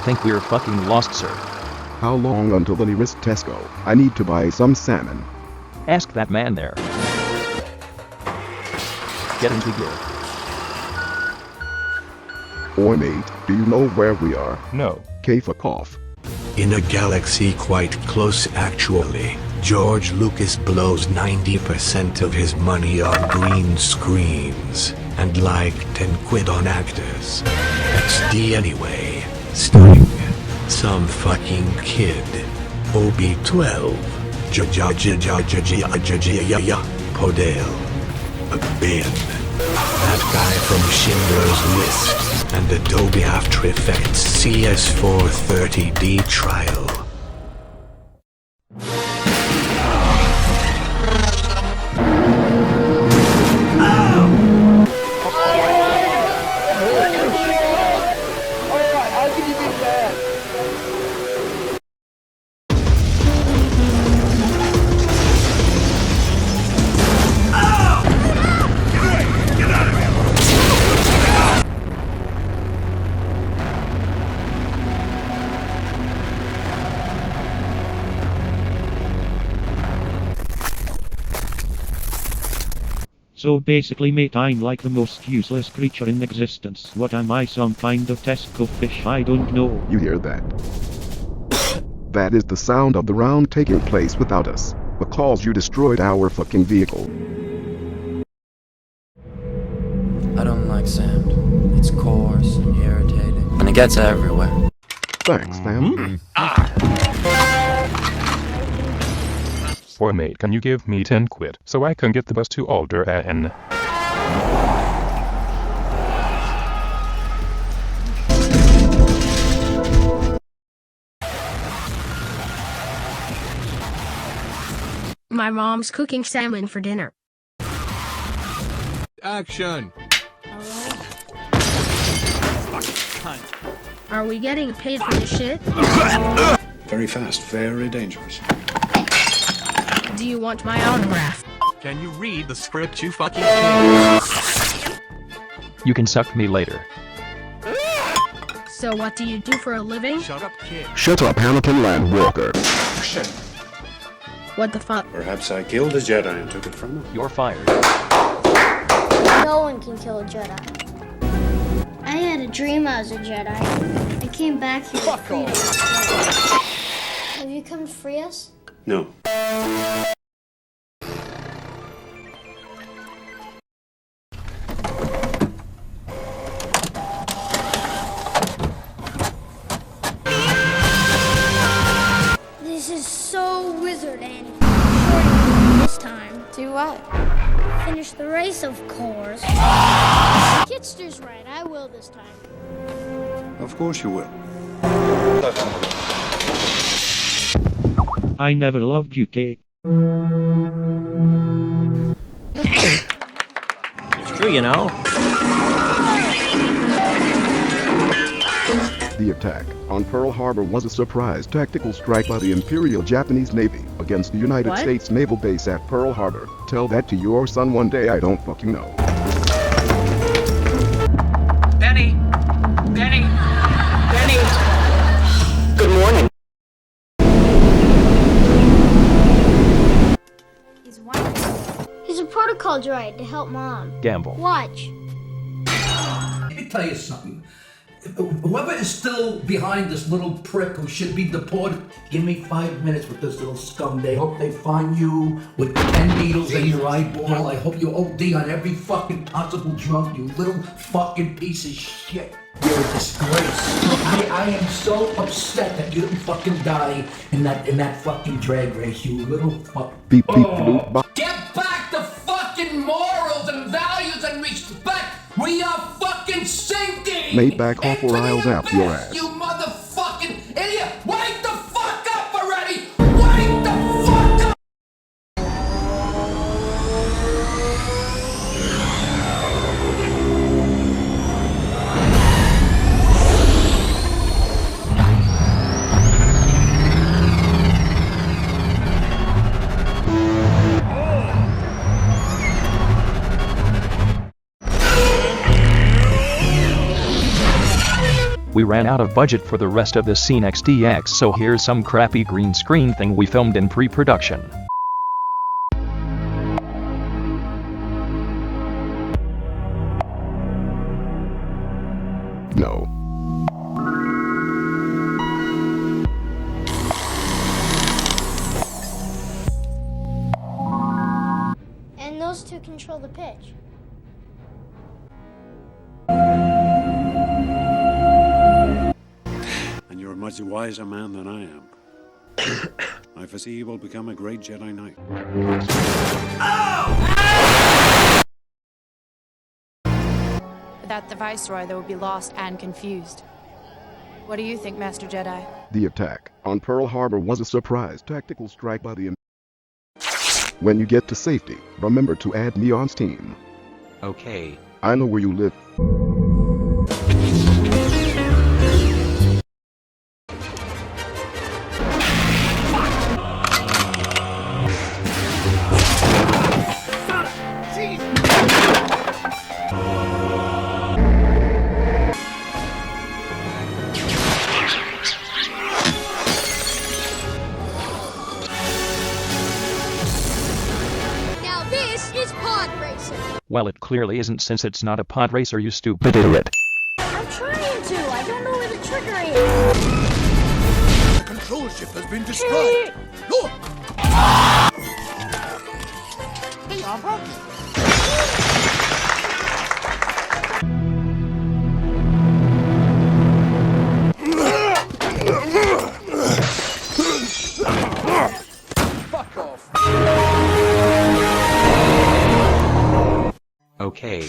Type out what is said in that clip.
think we're fucking lost, sir. How long until the nearest Tesco? I need to buy some salmon. Ask that man there. Get into gear. Oi mate, do you know where we are? No. K for cough. In a galaxy quite close actually, George Lucas blows 90% of his money on green screens, and like 10 quid on actors. XD anyway, starring some fucking kid. Obi-12, jajajajajajjejrjrjr, Podel, Ben, that guy from Schindler's List, and Adobe After Effects CS430D trial. So basically mate, I'm like the most useless creature in existence. What am I, some kind of Tesco fish? I don't know. You hear that? That is the sound of the round taking place without us, because you destroyed our fucking vehicle. I don't like sand. It's coarse and irritating, and it gets everywhere. Thanks, fam. Boy mate, can you give me 10 quid so I can get the bus to Alderaan? My mom's cooking salmon for dinner. Action! Are we getting paid for this shit? Very fast, very dangerous. Do you want my autograph? Can you read the script, you fucking kid? You can suck me later. So what do you do for a living? Shut up, kid. Shut up, Hamilton Landwalker. What the fuck? Perhaps I killed a Jedi and took it from him. You're fired. No one can kill a Jedi. I had a dream I was a Jedi. I came back here to free us. Have you come to free us? No. This is so wizard, Annie. Sure this time. Do what? Finish the race, of course. Kitster's right. I will this time. Of course you will. I never loved you, Kate. It's true, you know. The attack on Pearl Harbor was a surprise tactical strike by the Imperial Japanese Navy against the United What? States Naval Base at Pearl Harbor. Tell that to your son one day, I don't fucking know. Benny! Benny! Benny! Good morning. He's a protocol droid to help Mom. Gamble. Watch. Let me tell you something. Whoever is still behind this little prick who should be deported, give me 5 minutes with this little scum. They hope they find you with 10 needles in your eyeball. I hope you OD on every fucking possible drug, you little fucking piece of shit. You're a disgrace. I am so upset that you didn't fucking die in that fucking drag race, you little fuck. Beep beep bloop bop. Get back to fucking morals and values and respect! We are fucking sinking! Made back off or I'll zap your ass. You motherfucking idiot! Wake the fuck up already! Wake the fuck up! We ran out of budget for the rest of the scene XDX, so here's some crappy green screen thing we filmed in pre-production. No. And those two control the pitch. And you're a much wiser man than I am. I foresee you will become a great Jedi Knight. Without the Viceroy, they would be lost and confused. What do you think, Master Jedi? The attack on Pearl Harbor was a surprise tactical strike by the When you get to safety, remember to add me on Steam. Okay. I know where you live. Now this is pod racing. Well, it clearly isn't, since it's not a pod racer, you stupid idiot. I'm trying to. I don't know where the trigger is. The control ship has been destroyed. Look! Fuck off! Okay.